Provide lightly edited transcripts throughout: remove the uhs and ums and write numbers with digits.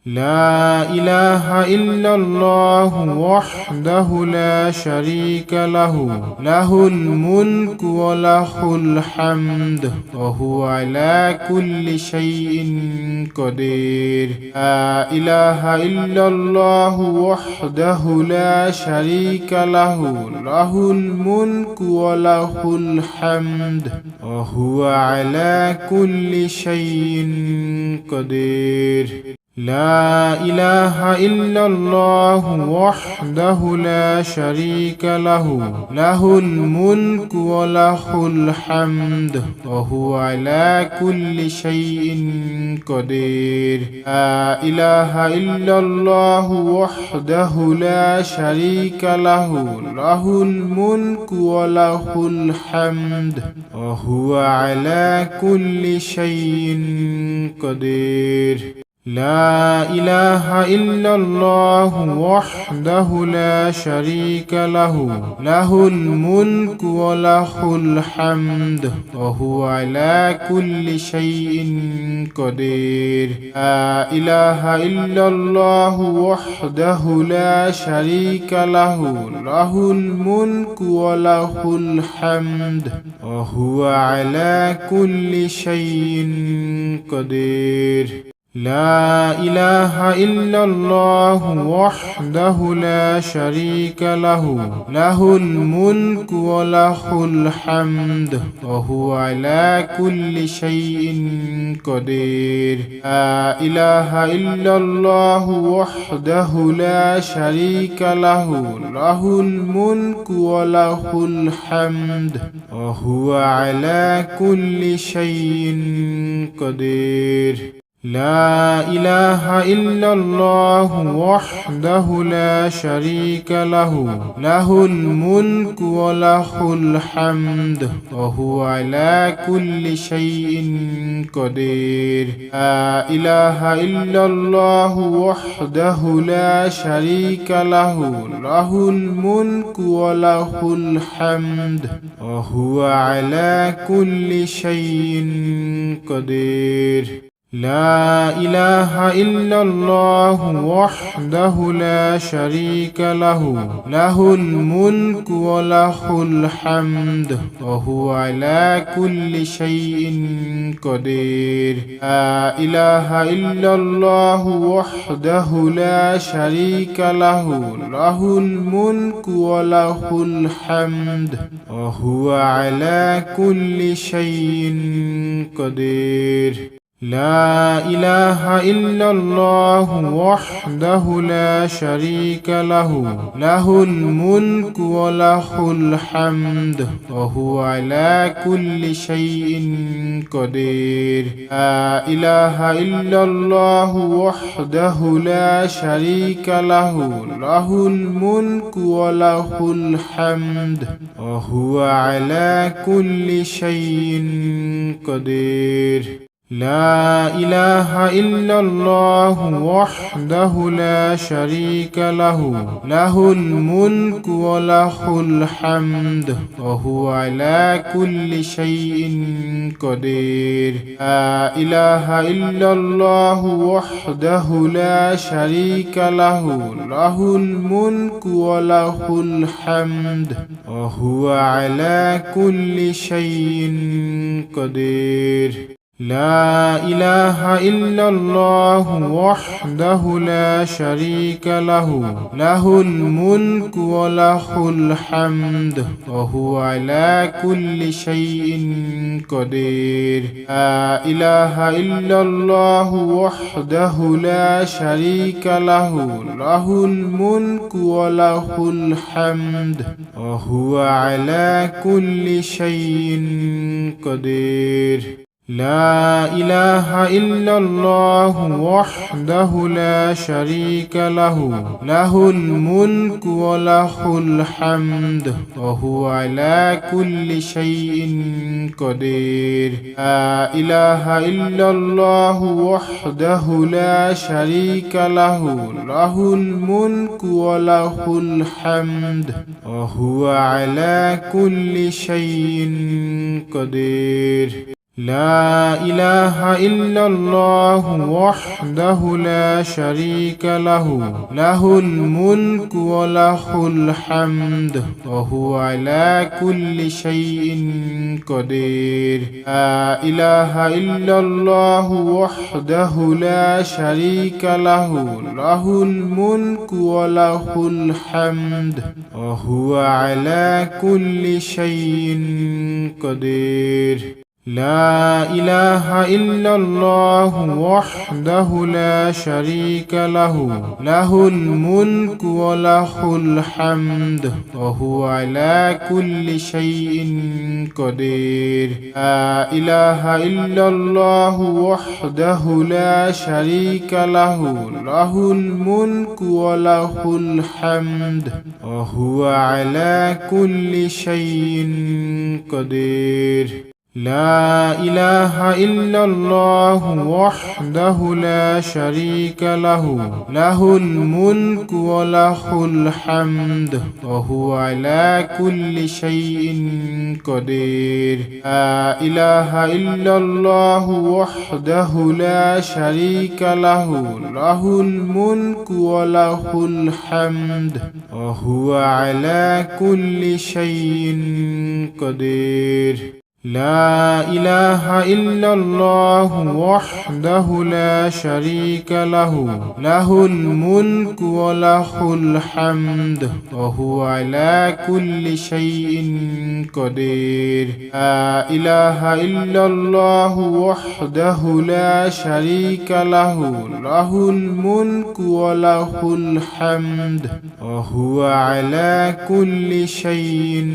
لا إله إلا الله وحده لا شريك له له الملك وله الحمد وهو على كل شيء قدير. لا إله إلا الله وحده لا شريك له له الملك وله الحمد وهو على كل شيء قدير. لا إله إلا الله وحده لا شريك له له الملك وله الحمد وهو على كل شيء قدير. لا إله إلا الله وحده لا شريك له له الملك وله الحمد وهو على كل شيء قدير. لا إله إلا الله وحده لا شريك له له الملك وله الحمد وهو على كل شيء قدير. لا إله إلا الله وحده لا شريك له له الملك وله الحمد وهو على كل شيء قدير. لا إله إلا الله وحده لا شريك له له الملك وله الحمد وهو على كل شيء قدير. لا إله إلا الله وحده لا شريك له له الملك وله الحمد وهو على كل شيء قدير. لا إله إلا الله وحده لا شريك له له الملك وله الحمد وهو على كل شيء قدير. لا إله إلا الله وحده لا شريك له له الملك وله الحمد وهو على كل شيء قدير. لا إله إلا الله وحده لا شريك له له الملك وله الحمد وهو على كل شيء قدير. لا إله إلا الله وحده لا شريك له له الملك وله الحمد وهو على كل شيء قدير. لا إله إلا الله وحده لا شريك له له الملك وله الحمد وهو على كل شيء قدير. لا إله إلا الله وحده لا شريك له له الملك وله الحمد وهو على كل شيء قدير. لا إله إلا الله وحده لا شريك له له الملك وله الحمد وهو على كل شيء قدير. لا إله إلا الله وحده لا شريك له له الملك وله الحمد وهو على كل شيء قدير. لا إله إلا الله وحده لا شريك له له الملك وله الحمد وهو على كل شيء قدير. لا إله إلا الله وحده لا شريك له له الملك وله الحمد وهو على كل شيء قدير. لا إله إلا الله وحده لا شريك له له الملك وله الحمد وهو على كل شيء قدير. لا إله إلا الله وحده لا شريك له له الملك وله الحمد وهو على كل شيء قدير. لا إله إلا الله وحده لا شريك له له الملك وله الحمد وهو على كل شيء قدير لا إله إلا الله وحده لا شريك له له الملك وله الحمد وهو على كل شيء قدير لا إله إلا الله وحده لا شريك له له الملك وله الحمد وهو على كل شيء قدير لا إله إلا الله وحده لا شريك له له الملك وله الحمد وهو على كل شيء قدير لا إله إلا الله وحده لا شريك له له الملك وله الحمد وهو على كل شيء قدير لا إله إلا الله وحده لا شريك له له الملك وله الحمد وهو على كل شيء قدير لا إله إلا الله وحده لا شريك له له الملك وله الحمد وهو على كل شيء قدير لا إله إلا الله وحده لا شريك له له الملك وله الحمد وهو على كل شيء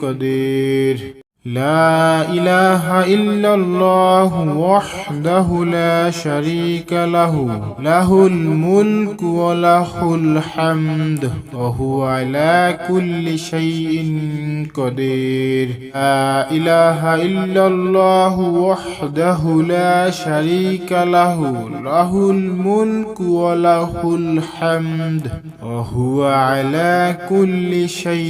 قدير لا إله إلا الله وحده لا شريك له له الملك وله الحمد وهو على كل شيء قدير لا إله إلا الله وحده لا شريك له له الملك وله الحمد وهو على كل شيء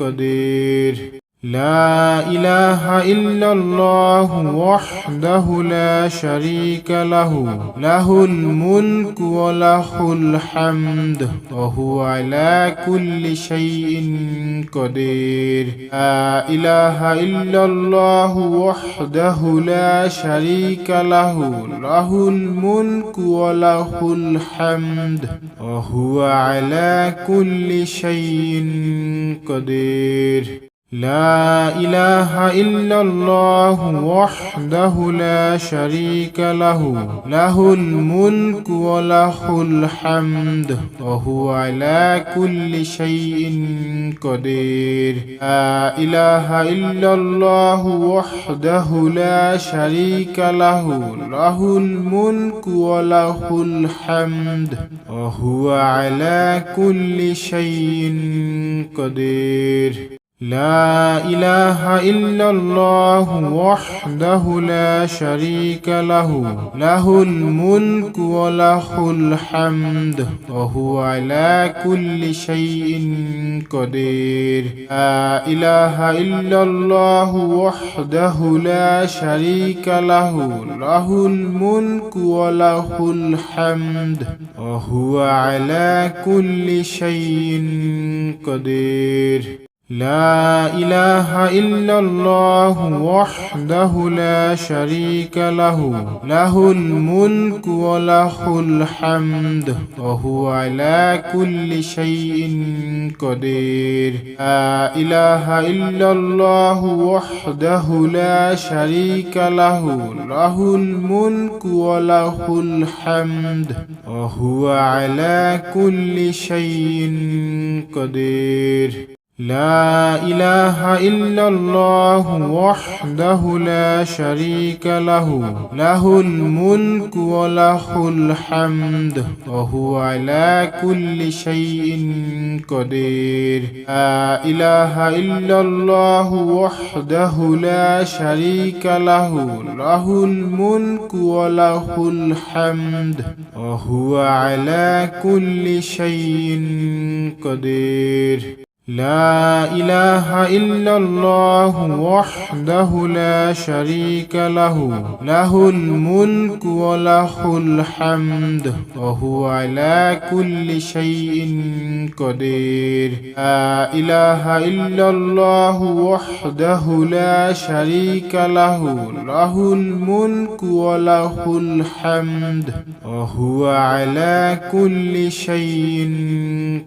قدير لا إله إلا الله وحده لا شريك له له الملك وله الحمد وهو على كل شيء قدير لا إله إلا الله وحده لا شريك له له الملك وله الحمد وهو على كل شيء قدير لا إله إلا الله وحده لا شريك له له الملك وله الحمد وهو على كل شيء قدير لا إله إلا الله وحده لا شريك له له الملك وله الحمد وهو على كل شيء قدير لا إله إلا الله وحده لا شريك له له الملك وله الحمد وهو على كل شيء قدير لا إله إلا الله وحده لا شريك له له الملك وله الحمد وهو على كل شيء قدير لا إله إلا الله وحده لا شريك له له الملك وله الحمد وهو على كل شيء قدير لا إله إلا الله وحده لا شريك له له الملك وله الحمد وهو على كل شيء قدير لا إله إلا الله وحده لا شريك له له الملك وله الحمد وهو على كل شيء قدير لا إله إلا الله وحده لا شريك له له الملك وله الحمد وهو على كل شيء قدير لا إله إلا الله وحده لا شريك له له الملك وله الحمد وهو على كل شيء قدير لا إله إلا الله وحده لا شريك له له الملك وله الحمد وهو على كل شيء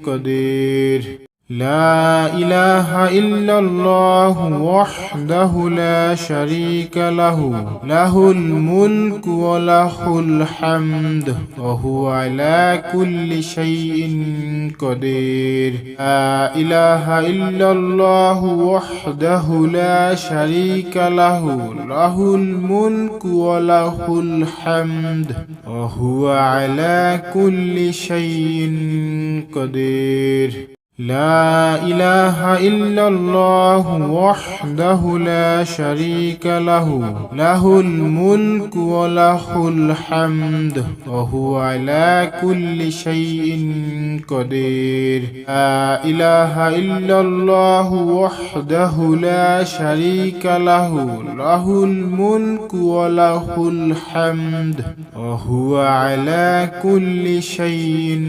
قدير لا إله إلا الله وحده لا شريك له له الملك وله الحمد وهو على كل شيء قدير لا إله إلا الله وحده لا شريك له له الملك وله الحمد وهو على كل شيء قدير لا إله إلا الله وحده لا شريك له له الملك وله الحمد وهو على كل شيء قدير لا إله إلا الله وحده لا شريك له له الملك وله الحمد وهو على كل شيء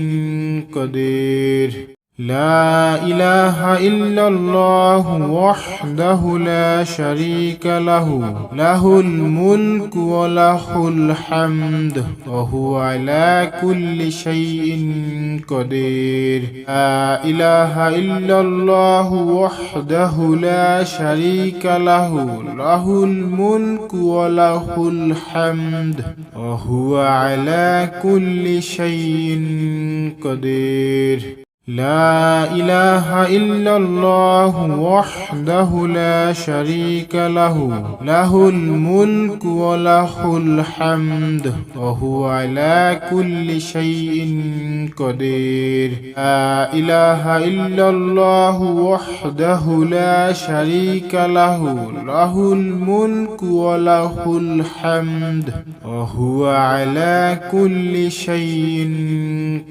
قدير لا إله إلا الله وحده لا شريك له له الملك وله الحمد وهو على كل شيء قدير لا إله إلا الله وحده لا شريك له له الملك وله الحمد وهو على كل شيء قدير لا إله إلا الله وحده لا شريك له له الملك وله الحمد وهو على كل شيء قدير لا إله إلا الله وحده لا شريك له له الملك وله الحمد وهو على كل شيء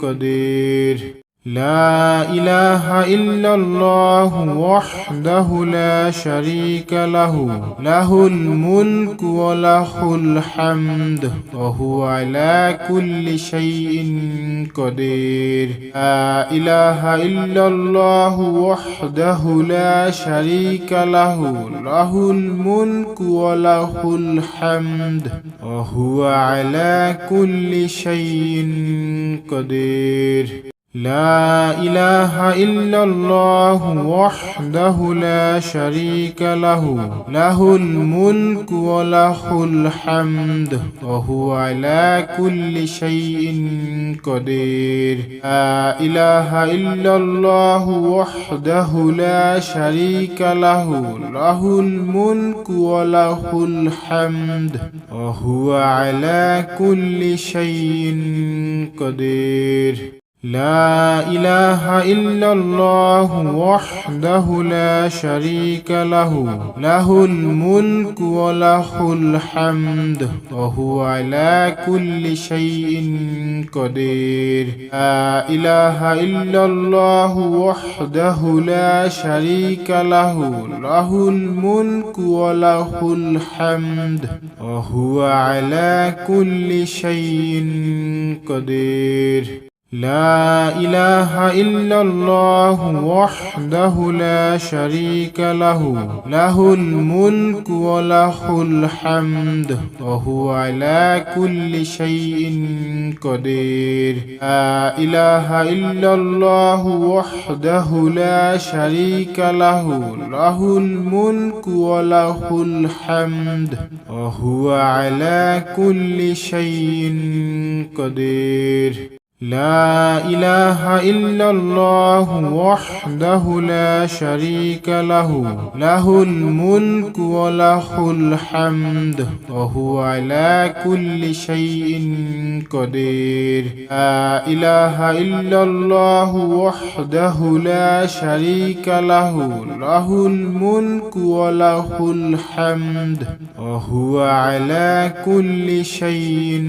قدير لا إله إلا الله وحده لا شريك له له الملك وله الحمد وهو على كل شيء قدير لا إله إلا الله وحده لا شريك له له الملك وله الحمد وهو على كل شيء قدير لا إله إلا الله وحده لا شريك له له الملك وله الحمد وهو على كل شيء قدير لا إله إلا الله وحده لا شريك له له الملك وله الحمد وهو على كل شيء قدير لا إله إلا الله وحده لا شريك له له الملك وله الحمد وهو على كل شيء قدير لا إله إلا الله وحده لا شريك له له الملك وله الحمد وهو على كل شيء قدير لا إله إلا الله وحده لا شريك له له الملك وله الحمد وهو على كل شيء قدير لا إله إلا الله وحده لا شريك له له الملك وله الحمد وهو على كل شيء قدير لا إله إلا الله وحده لا شريك له له الملك وله الحمد وهو على كل شيء قدير لا إله إلا الله وحده لا شريك له له الملك وله الحمد وهو على كل شيء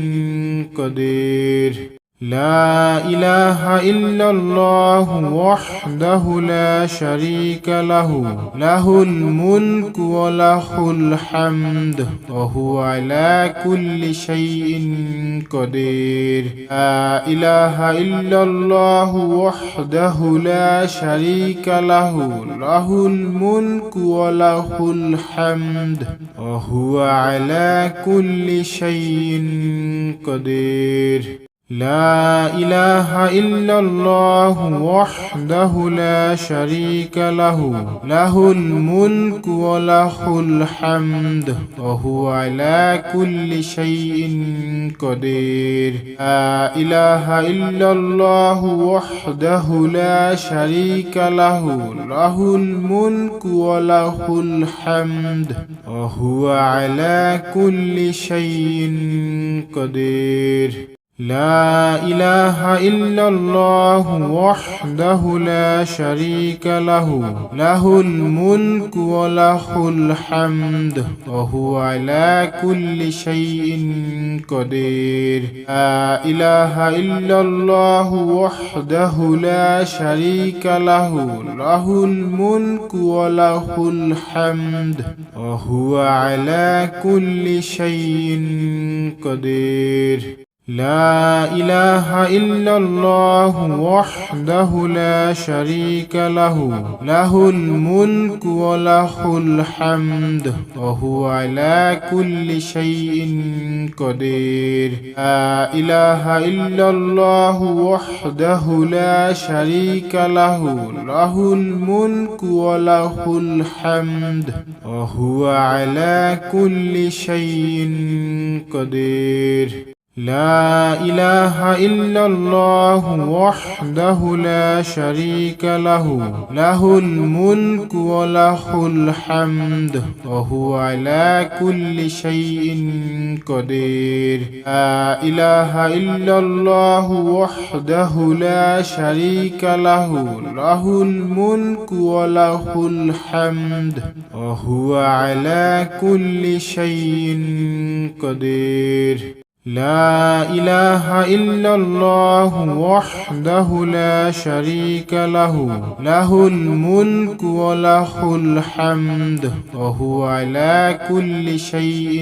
قدير لا إله إلا الله وحده لا شريك له له الملك وله الحمد وهو على كل شيء قدير لا إله إلا الله وحده لا شريك له له الملك وله الحمد وهو على كل شيء قدير لا إله إلا الله وحده لا شريك له له الملك وله الحمد وهو على كل شيء قدير لا إله إلا الله وحده لا شريك له له الملك وله الحمد وهو على كل شيء قدير لا إله إلا الله وحده لا شريك له له الملك وله الحمد وهو على كل شيء قدير لا إله إلا الله وحده لا شريك له له الملك وله الحمد وهو على كل شيء قدير لا إله إلا الله وحده لا شريك له له الملك وله الحمد وهو على كل شيء قدير لا إله إلا الله وحده لا شريك له له الملك وله الحمد وهو على كل شيء قدير لا إله إلا الله وحده لا شريك له له الملك وله الحمد وهو على كل شيء قدير لا إله إلا الله وحده لا شريك له له الملك وله الحمد وهو على كل شيء قدير لا إله إلا الله وحده لا شريك له له الملك وله الحمد وهو على كل شيء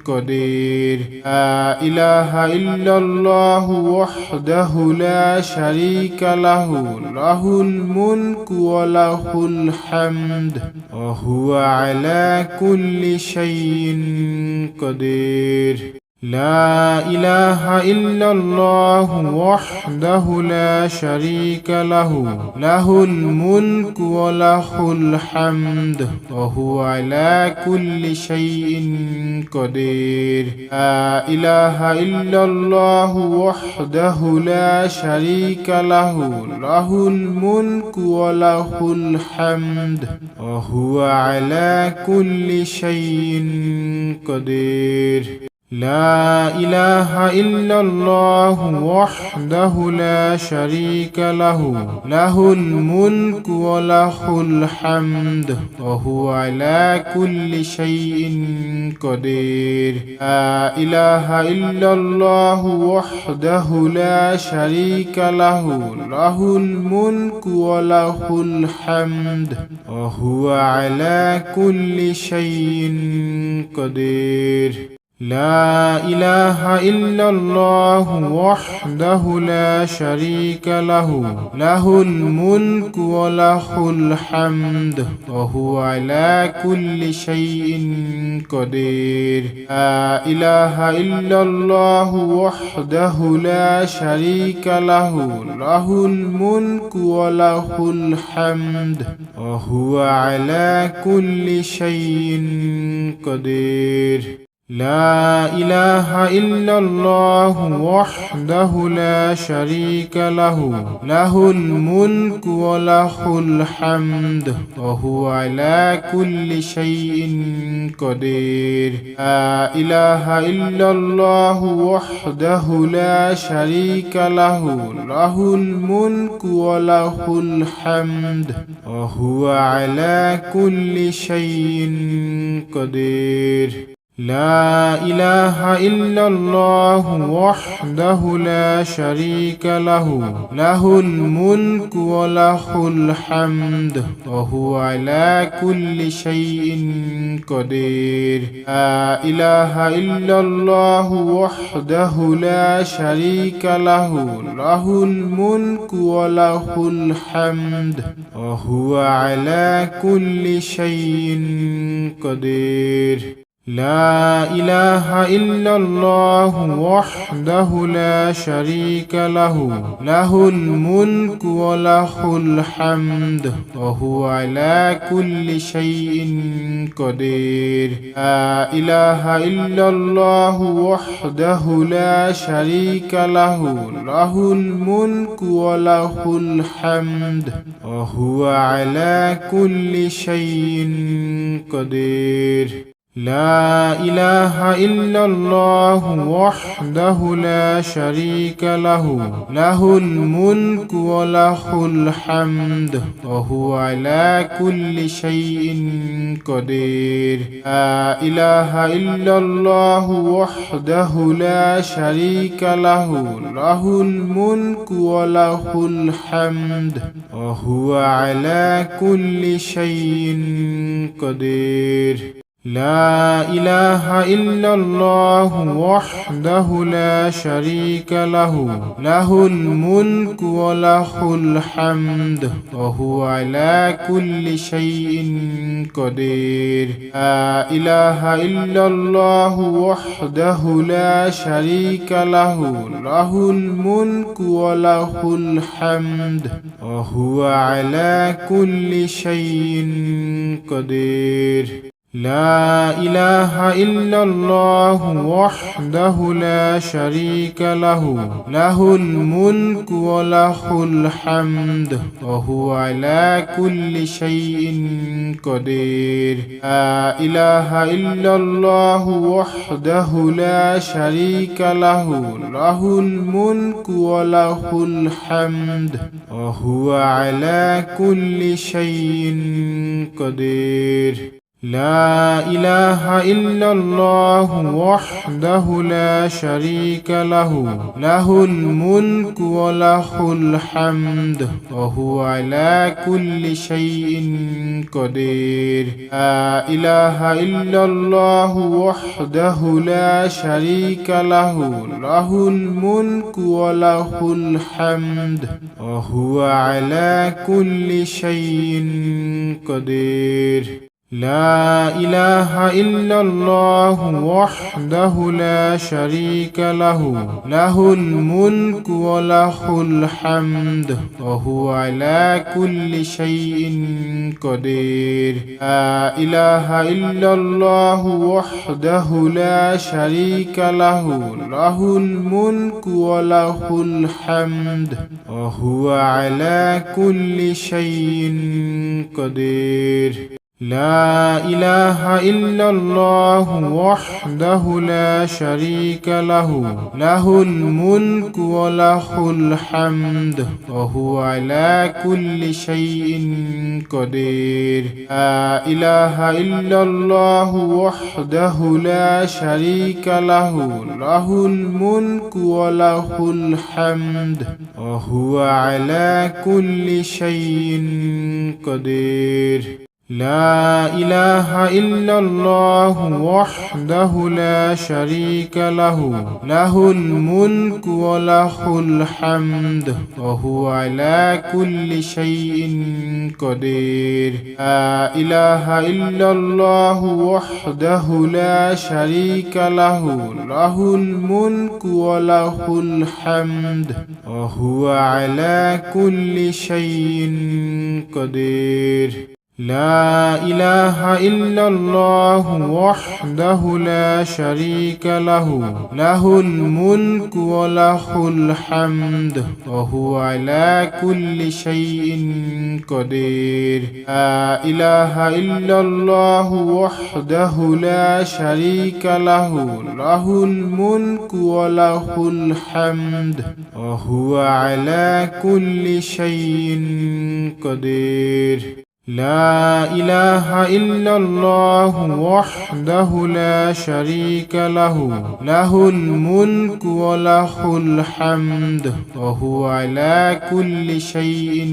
قدير لا إله إلا الله وحده لا شريك له له الملك وله الحمد وهو على كل شيء قدير لا إله إلا الله وحده لا شريك له له الملك وله الحمد وهو على كل شيء قدير لا إله إلا الله وحده لا شريك له له الملك وله الحمد وهو على كل شيء قدير لا إله إلا الله وحده لا شريك له له الملك وله الحمد وهو على كل شيء قدير لا إله إلا الله وحده لا شريك له له الملك وله الحمد وهو على كل شيء قدير لا إله إلا الله وحده لا شريك له له الملك وله الحمد وهو على كل شيء قدير لا إله إلا الله وحده لا شريك له له الملك وله الحمد وهو على كل شيء قدير لا إله إلا الله وحده لا شريك له له الملك وله الحمد وهو على كل شيء قدير لا إله إلا الله وحده لا شريك له له الملك وله الحمد وهو على كل شيء قدير لا إله إلا الله وحده لا شريك له له الملك وله الحمد وهو على كل شيء قدير لا إله إلا الله وحده لا شريك له له الملك وله الحمد وهو على كل شيء قدير لا إله إلا الله وحده لا شريك له له الملك وله الحمد وهو على كل شيء قدير لا إله إلا الله وحده لا شريك له له الملك وله الحمد وهو على كل شيء قدير لا إله إلا الله وحده لا شريك له له الملك وله الحمد وهو على كل شيء قدير لا إله إلا الله وحده لا شريك له له الملك وله الحمد وهو على كل شيء قدير لا إله إلا الله وحده لا شريك له له الملك وله الحمد وهو على كل شيء قدير لا إله إلا الله وحده لا شريك له له الملك وله الحمد وهو على كل شيء قدير لا إله إلا الله وحده لا شريك له له الملك وله الحمد وهو على كل شيء قدير لا إله إلا الله وحده لا شريك له له الملك وله الحمد وهو على كل شيء قدير لا إله إلا الله وحده لا شريك له له الملك وله الحمد وهو على كل شيء قدير لا إله إلا الله وحده لا شريك له له الملك وله الحمد وهو على كل شيء قدير لا إله إلا الله وحده لا شريك له له الملك وله الحمد وهو على كل شيء قدير لا إله إلا الله وحده لا شريك له له الملك وله الحمد وهو على كل شيء قدير لا إله إلا الله وحده لا شريك له له الملك وله الحمد وهو على كل شيء قدير لا إله إلا الله وحده لا شريك له له الملك وله الحمد وهو على كل شيء قدير لا إله إلا الله وحده لا شريك له له الملك وله الحمد وهو على كل شيء قدير لا إله إلا الله وحده لا شريك له له الملك وله الحمد وهو على كل شيء قدير لا إله إلا الله وحده لا شريك له له الملك وله الحمد وهو على كل شيء قدير لا إله إلا الله وحده لا شريك له له الملك وله الحمد وهو على كل شيء قدير لا إله إلا الله وحده لا شريك له له الملك وله الحمد وهو على كل شيء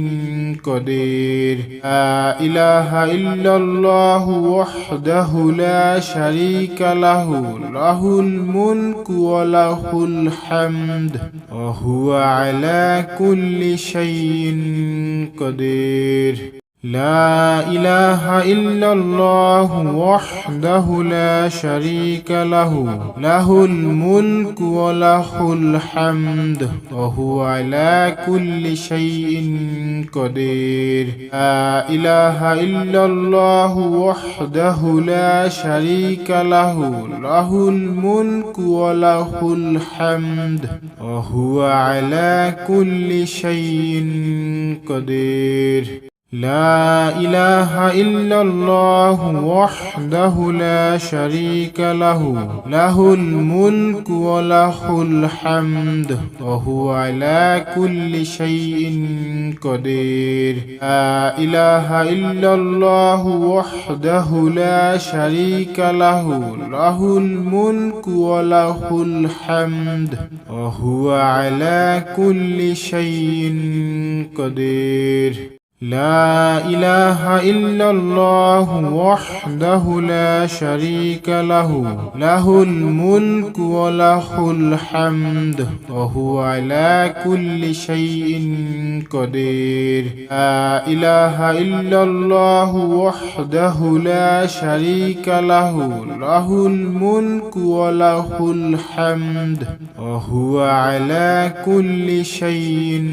قدير لا إله إلا الله وحده لا شريك له له الملك وله الحمد وهو على كل شيء قدير لا إله إلا الله وحده لا شريك له له الملك وله الحمد وهو على كل شيء قدير لا إله إلا الله وحده لا شريك له له الملك وله الحمد وهو على كل شيء قدير لا إله إلا الله وحده لا شريك له له الملك وله الحمد وهو على كل شيء قدير لا إله إلا الله وحده لا شريك له له الملك وله الحمد وهو على كل شيء قدير لا إله إلا الله وحده لا شريك له له الملك وله الحمد وهو على كل شيء قدير لا إله إلا الله وحده لا شريك له له الملك وله الحمد وهو على كل شيء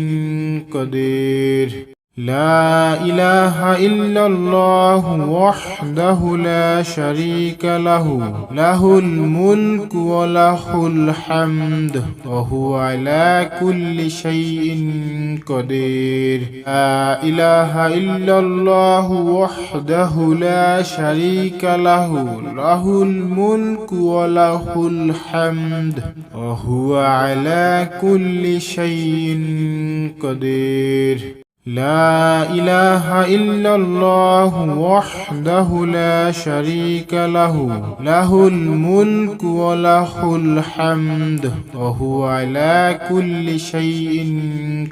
قدير لا إله إلا الله وحده لا شريك له له الملك وله الحمد وهو على كل شيء قدير لا إله إلا الله وحده لا شريك له له الملك وله الحمد وهو على كل شيء قدير لا إله إلا الله وحده لا شريك له له الملك وله الحمد وهو على كل شيء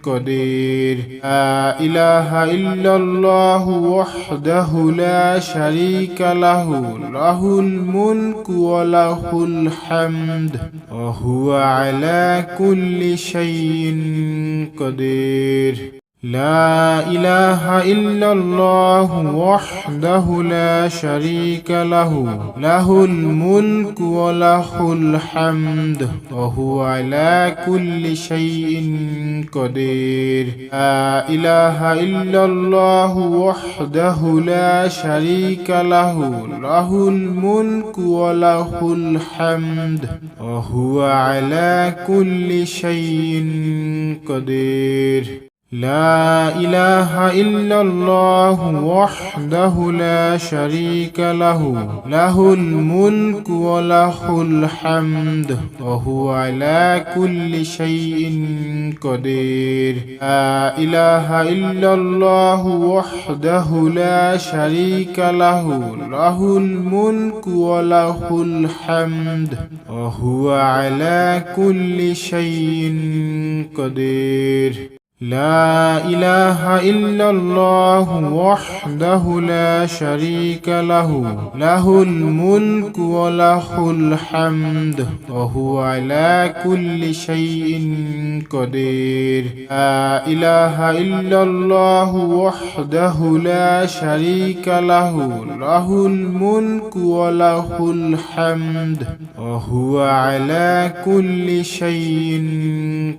قدير لا إله إلا الله وحده لا شريك له له الملك وله الحمد وهو على كل شيء قدير لا إله إلا الله وحده لا شريك له له الملك وله الحمد وهو على كل شيء قدير لا إله إلا الله وحده لا شريك له له الملك وله الحمد وهو على كل شيء قدير لا إله إلا الله وحده لا شريك له له الملك وله الحمد وهو على كل شيء قدير لا إله إلا الله وحده لا شريك له له الملك وله الحمد وهو على كل شيء قدير لا إله إلا الله وحده لا شريك له له الملك وله الحمد وهو على كل شيء قدير لا إله إلا الله وحده لا شريك له له الملك وله الحمد وهو على كل شيء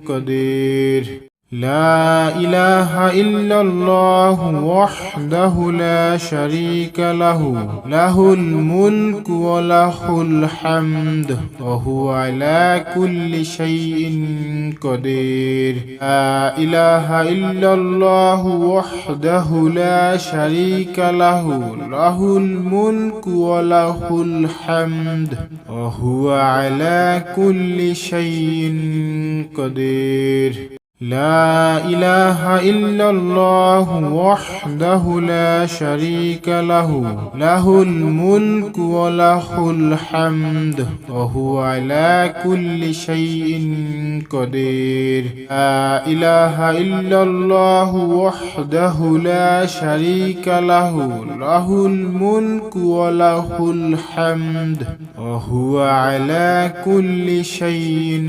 قدير لا إله إلا الله وحده لا شريك له له الملك وله الحمد وهو على كل شيء قدير لا إله إلا الله وحده لا شريك له له الملك وله الحمد وهو على كل شيء قدير لا إله إلا الله وحده لا شريك له له الملك وله الحمد وهو على كل شيء قدير لا إله إلا الله وحده لا شريك له له الملك وله الحمد وهو على كل شيء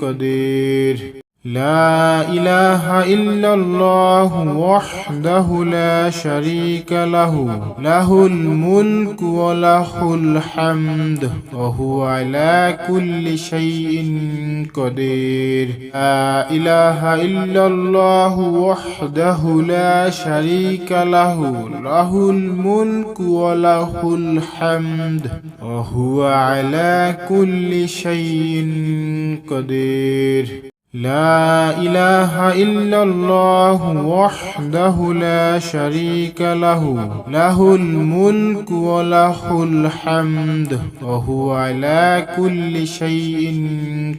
قدير لا إله إلا الله وحده لا شريك له له الملك وله الحمد وهو على كل شيء قدير لا إله إلا الله وحده لا شريك له له الملك وله الحمد وهو على كل شيء قدير لا إله إلا الله وحده لا شريك له له الملك وله الحمد وهو على كل شيء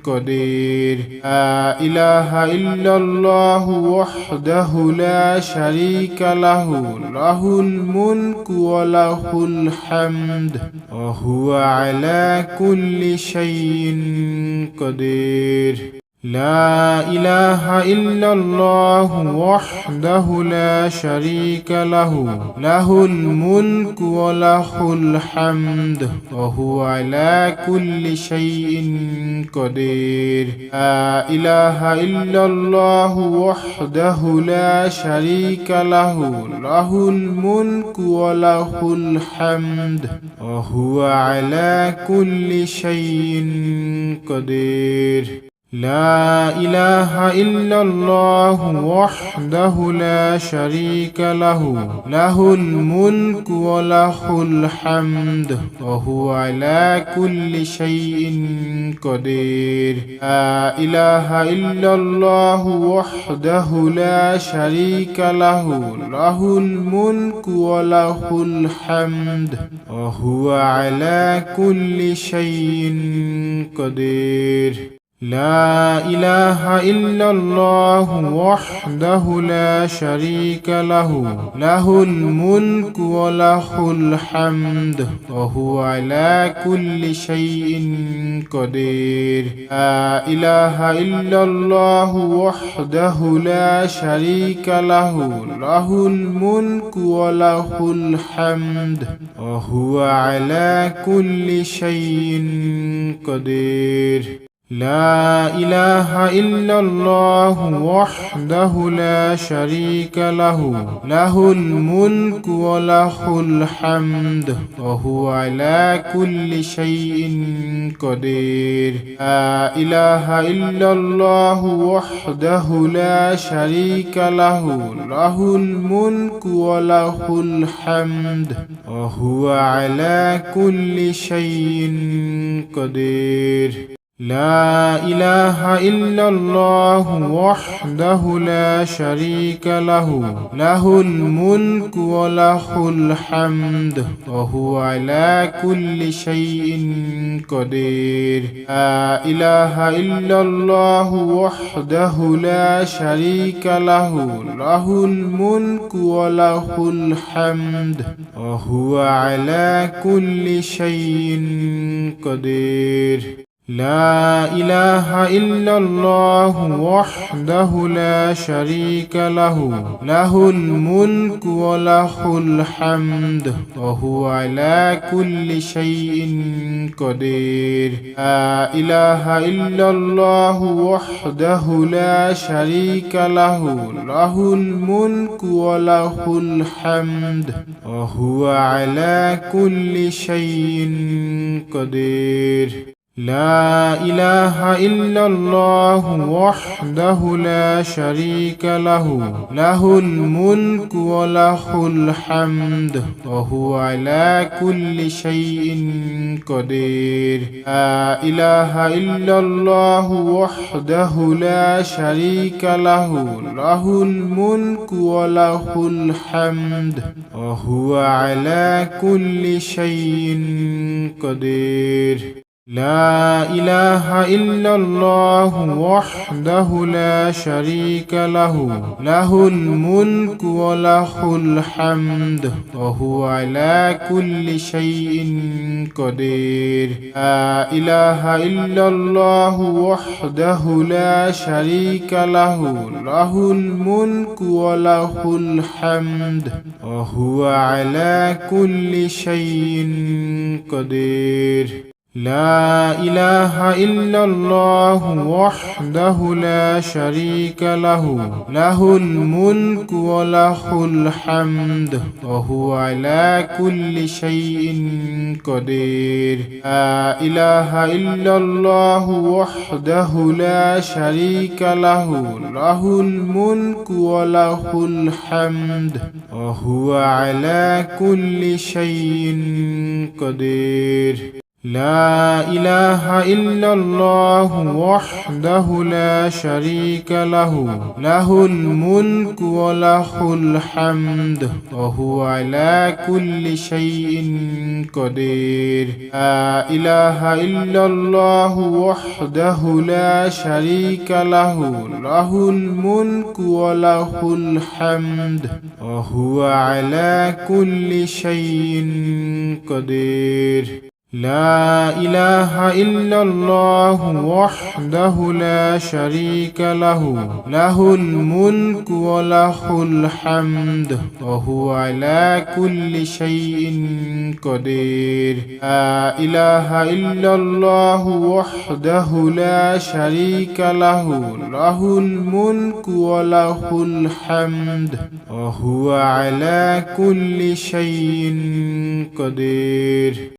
قدير لا إله إلا الله وحده لا شريك له له الملك وله الحمد وهو على كل شيء قدير لا إله إلا الله وحده لا شريك له له الملك وله الحمد وهو على كل شيء قدير لا إله إلا الله وحده لا شريك له له الملك وله الحمد وهو على كل شيء قدير لا إله إلا الله وحده لا شريك له له الملك وله الحمد وهو على كل شيء قدير لا إله إلا الله وحده لا شريك له له الملك وله الحمد وهو على كل شيء قدير لا إله إلا الله وحده لا شريك له له الملك وله الحمد وهو على كل شيء قدير لا إله إلا الله وحده لا شريك له له الملك وله الحمد وهو على كل شيء قدير لا إله إلا الله وحده لا شريك له له الملك وله الحمد وهو على كل شيء قدير لا إله إلا الله وحده لا شريك له له الملك وله الحمد وهو على كل شيء قدير لا إله إلا الله وحده لا شريك له له الملك وله الحمد وهو على كل شيء قدير لا إله إلا الله وحده لا شريك له له الملك وله الحمد وهو على كل شيء قدير لا إله إلا الله وحده لا شريك له له الملك وله الحمد وهو على كل شيء قدير لا إله إلا الله وحده لا شريك له له الملك وله الحمد وهو على كل شيء قدير لا إله إلا الله وحده لا شريك له له الملك وله الحمد وهو على كل شيء قدير لا إله إلا الله وحده لا شريك له له الملك وله الحمد وهو على كل شيء قدير لا إله إلا الله وحده لا شريك له له الملك وله الحمد وهو على كل شيء قدير لا إله إلا الله وحده لا شريك له له الملك وله الحمد وهو على كل شيء قدير لا إله إلا الله وحده لا شريك له له الملك وله الحمد وهو على كل شيء قدير لا إله إلا الله وحده لا شريك له له الملك وله الحمد وهو على كل شيء قدير لا إله إلا الله وحده لا شريك له له الملك وله الحمد وهو على كل شيء قدير لا إله إلا الله وحده لا شريك له له الملك وله الحمد وهو على كل شيء قدير لا إله إلا الله وحده لا شريك له له الملك وله الحمد وهو على كل شيء قدير لا إله إلا الله وحده لا شريك له له الملك وله الحمد وهو على كل شيء قدير.